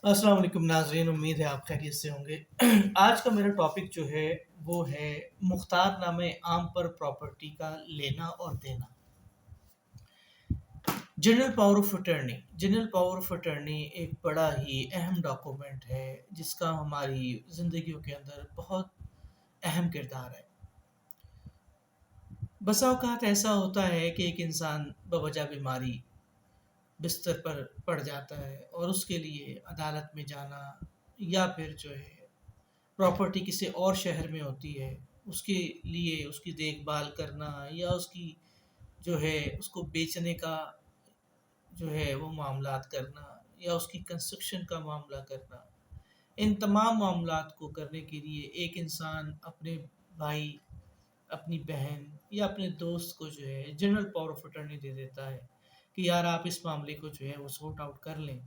السلام علیکم ناظرین، امید ہے آپ خیریت سے ہوں گے۔ آج کا میرا ٹاپک جو ہے وہ ہے مختار نامہ عام پر پراپرٹی کا لینا اور دینا۔ General power of attorney, general power of attorney ایک بڑا ہی اہم ڈاکومنٹ ہے جس کا ہماری زندگیوں کے اندر بہت اہم کردار ہے۔ بسا اوقات ایسا ہوتا ہے کہ ایک انسان بوجہ بیماری بستر پر پڑ جاتا ہے اور اس کے لیے عدالت میں جانا یا پھر جو ہے پراپرٹی کسی اور شہر میں ہوتی ہے، اس کے لیے اس کی دیکھ بھال کرنا یا اس کی جو ہے اس کو بیچنے کا جو ہے وہ معاملات کرنا یا اس کی کنسٹرکشن کا معاملہ کرنا، ان تمام معاملات کو کرنے کے لیے ایک انسان اپنے بھائی، اپنی بہن یا اپنے دوست کو جو ہے جنرل پاور آف اٹرنی دے دیتا ہے کہ یار آپ اس معاملے کو جو ہے وہ سورٹ آؤٹ کر لیں۔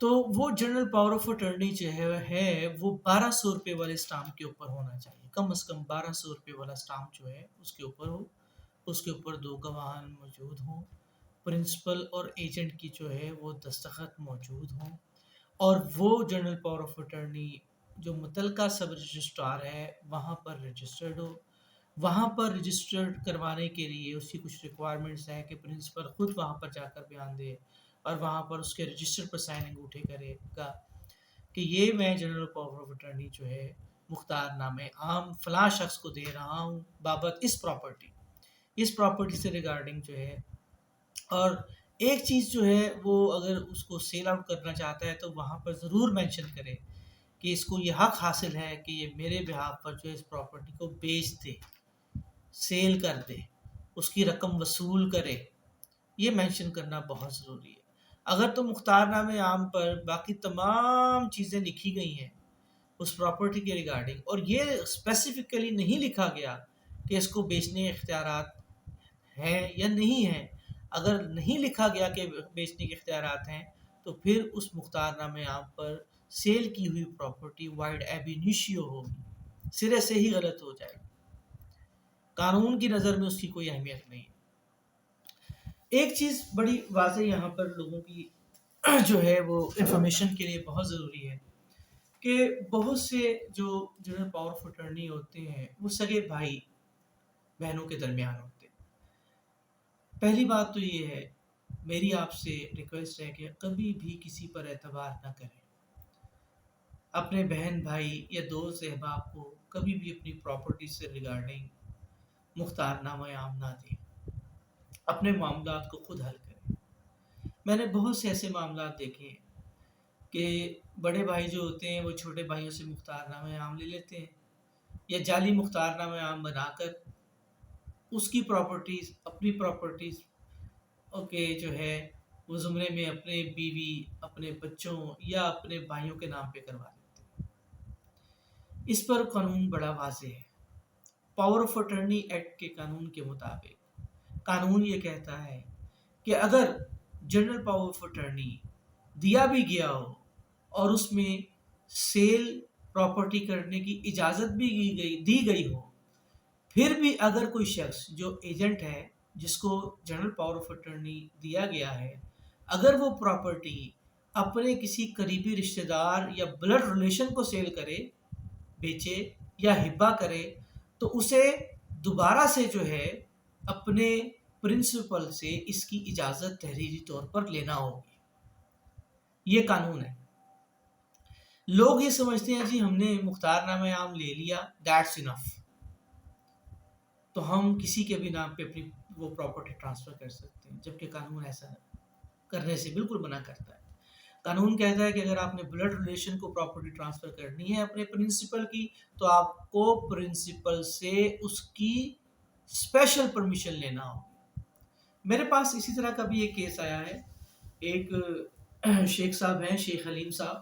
تو وہ جنرل پاور آف اٹرنی جو ہے وہ 1200 روپے والے اسٹامپ کے اوپر ہونا چاہیے، کم از کم 1200 روپے والا اسٹامپ جو ہے اس کے اوپر ہو، اس کے اوپر 2 گواہان موجود ہوں، پرنسپل اور ایجنٹ کی جو ہے وہ دستخط موجود ہوں، اور وہ جنرل پاور آف اٹرنی جو متعلقہ سب رجسٹرار ہے وہاں پر رجسٹرڈ ہو۔ وہاں پر رجسٹرڈ کروانے کے لیے اس کی کچھ ریکوائرمنٹس ہیں کہ پرنسپل خود وہاں پر جا کر بیان دے اور وہاں پر اس کے رجسٹر پر سائن انگوٹھے کرے گا کہ یہ میں جنرل پاور آف اٹرنی جو ہے مختار نامہ عام فلاں شخص کو دے رہا ہوں بابت اس پراپرٹی سے ریگارڈنگ جو ہے۔ اور ایک چیز جو ہے وہ اگر اس کو سیل آؤٹ کرنا چاہتا ہے تو وہاں پر ضرور مینشن کرے کہ اس کو یہ حق حاصل ہے کہ یہ میرے بہاف پر جو ہے اس پراپرٹی کو بیچ دے، سیل کر دے، اس کی رقم وصول کرے۔ یہ مینشن کرنا بہت ضروری ہے۔ اگر تو مختار نامہ عام پر باقی تمام چیزیں لکھی گئی ہیں اس پراپرٹی کے ریگارڈنگ اور یہ اسپیسیفکلی نہیں لکھا گیا کہ اس کو بیچنے کے اختیارات ہیں یا نہیں ہیں، اگر نہیں لکھا گیا کہ بیچنے کے اختیارات ہیں تو پھر اس مختار نامہ عام پر سیل کی ہوئی پراپرٹی وائڈ ایبینیشیو ہوگی، سرے سے ہی غلط ہو جائے گی، قانون کی نظر میں اس کی کوئی اہمیت نہیں ہے۔ ایک چیز بڑی واضح یہاں پر لوگوں کی جو ہے وہ انفارمیشن کے لیے بہت ضروری ہے کہ بہت سے جو جنرل پاور آف اٹرنی ہوتے ہیں وہ سگے بھائی بہنوں کے درمیان ہوتے ہیں۔ پہلی بات تو یہ ہے، میری آپ سے ریکویسٹ ہے کہ کبھی بھی کسی پر اعتبار نہ کریں، اپنے بہن بھائی یا دوست احباب کو کبھی بھی اپنی پراپرٹی سے ریگارڈنگ مختار نامہ عام نہ دیں، اپنے معاملات کو خود حل کریں۔ میں نے بہت سے ایسے معاملات دیکھے ہیں کہ بڑے بھائی جو ہوتے ہیں وہ چھوٹے بھائیوں سے مختار نامہ عام لے لیتے ہیں یا جعلی مختار نامہ عام بنا کر اس کی پراپرٹیز، اپنی پراپرٹیز جو ہے وہ زمرے میں اپنے بیوی، اپنے بچوں یا اپنے بھائیوں کے نام پہ کروا دیتے ہیں۔ اس پر قانون بڑا واضح ہے۔ پاور آف اٹرنی ایکٹ کے قانون کے مطابق قانون یہ کہتا ہے کہ اگر جنرل پاور آف اٹرنی دیا بھی گیا ہو اور اس میں سیل پراپرٹی کرنے کی اجازت بھی دی گئی ہو، پھر بھی اگر کوئی شخص جو ایجنٹ ہے جس کو جنرل پاور آف اٹرنی دیا گیا ہے، اگر وہ پراپرٹی اپنے کسی قریبی رشتہ دار یا بلڈ ریلیشن کو سیل کرے، بیچے یا ہبہ کرے تو اسے دوبارہ سے جو ہے اپنے پرنسپل سے اس کی اجازت تحریری طور پر لینا ہوگی۔ یہ قانون ہے۔ لوگ یہ سمجھتے ہیں جی ہم نے مختار نامہ عام لے لیا، دیٹس انف، تو ہم کسی کے بھی نام پہ اپنی وہ پراپرٹی ٹرانسفر کر سکتے ہیں، جبکہ قانون ایسا کرنے سے بالکل منع کرتا ہے۔ قانون کہتا ہے کہ اگر آپ نے بلڈ ریلیشن کو پراپرٹی ٹرانسفر کرنی ہے اپنے پرنسپل کی تو آپ کو پرنسپل سے اس کی اسپیشل پرمیشن لینا ہو۔ میرے پاس اسی طرح کا بھی ایک کیس آیا ہے۔ ایک شیخ صاحب ہیں، شیخ حلیم صاحب،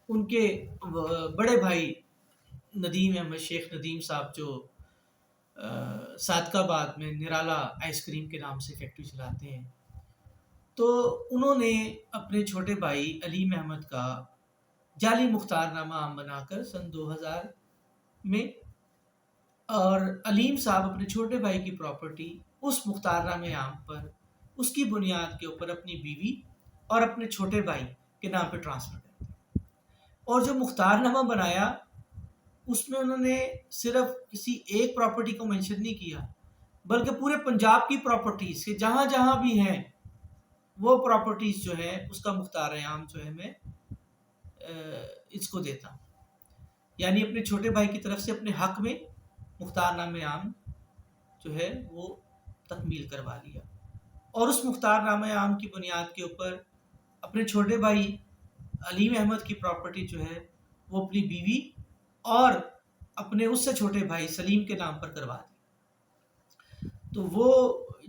ان کے بڑے بھائی ندیم احمد شیخ ندیم صاحب جو صادق آباد میں نرالا آئس کریم کے نام سے فیکٹری چلاتے ہیں، تو انہوں نے اپنے چھوٹے بھائی علیم احمد کا جعلی مختار نامہ عام بنا کر سن 2000 میں، اور علیم صاحب اپنے چھوٹے بھائی کی پراپرٹی اس مختار نامہ عام پر اس کی بنیاد کے اوپر اپنی بیوی اور اپنے چھوٹے بھائی کے نام پہ ٹرانسفر کر دیا۔ اور جو مختار نامہ بنایا اس میں انہوں نے صرف کسی ایک پراپرٹی کو مینشن نہیں کیا، بلکہ پورے پنجاب کی پراپرٹیز کے جہاں جہاں بھی ہیں وہ پراپرٹیز جو ہے اس کا مختار عام جو ہے میں اس کو دیتا ہوں، یعنی اپنے چھوٹے بھائی کی طرف سے اپنے حق میں مختار نامہ عام جو ہے وہ تکمیل کروا لیا، اور اس مختار نامہ عام کی بنیاد کے اوپر اپنے چھوٹے بھائی علیم احمد کی پراپرٹی جو ہے وہ اپنی بیوی اور اپنے اس سے چھوٹے بھائی سلیم کے نام پر کروا دی۔ تو وہ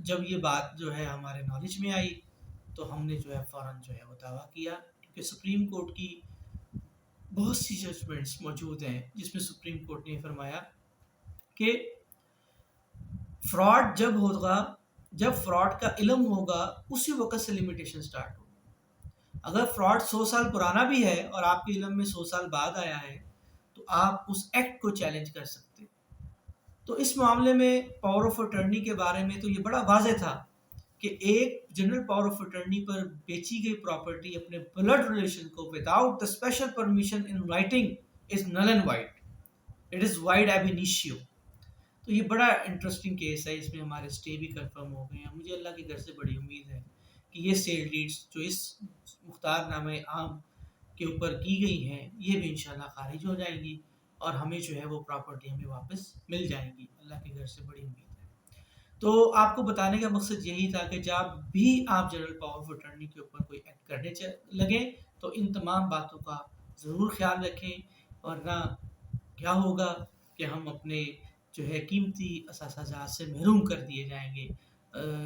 جب یہ بات جو ہے ہمارے نالج میں آئی تو ہم نے جو ہے فوراً جو ہے وہ دعویٰ کیا، کیونکہ سپریم کورٹ کی بہت سی ججمنٹس موجود ہیں جس میں سپریم کورٹ نے فرمایا کہ فراڈ جب ہوگا، جب فراڈ کا علم ہوگا اسی وقت سے لمیٹیشن سٹارٹ ہوگی۔ اگر فراڈ 100 سال پرانا بھی ہے اور آپ کے علم میں 100 سال بعد آیا ہے تو آپ اس ایکٹ کو چیلنج کر سکتے۔ تو اس معاملے میں پاور آف اٹرنی کے بارے میں تو یہ بڑا واضح تھا کہ ایک جنرل پاور آف اٹرنی پر بیچی گئی پراپرٹی اپنے بلڈ ریلیشن کو without the special permission in writing is null and void, it is void ab initio. تو یہ بڑا انٹرسٹنگ کیس ہے، اس میں ہمارے اسٹے بھی کنفرم ہو گئے ہیں۔ مجھے اللہ کے گھر سے بڑی امید ہے کہ یہ سیل ڈیڈس جو اس مختار نامہ عام کے اوپر کی گئی ہیں یہ بھی انشاءاللہ خارج ہو جائیں گی اور ہمیں جو ہے وہ پراپرٹی ہمیں واپس مل جائیں گی، اللہ کے گھر سے بڑی امید ہے۔ تو آپ کو بتانے کا مقصد یہی تھا کہ جب بھی آپ جنرل پاور آف اٹرنی کے اوپر کوئی ایکٹ کرنے لگیں تو ان تمام باتوں کا ضرور خیال رکھیں، ورنہ کیا ہوگا کہ ہم اپنے جو ہے قیمتی اثاثہ جات سے محروم کر دیے جائیں گے،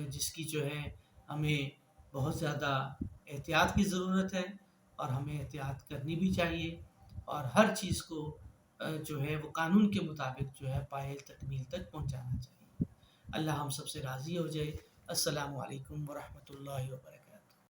جس کی جو ہے ہمیں بہت زیادہ احتیاط کی ضرورت ہے، اور ہمیں احتیاط کرنی بھی چاہیے، اور ہر چیز کو جو ہے وہ قانون کے مطابق جو ہے پائے تکمیل تک پہنچانا چاہیے۔ اللہ ہم سب سے راضی ہو جائے۔ السلام علیکم ورحمۃ اللہ وبرکاتہ۔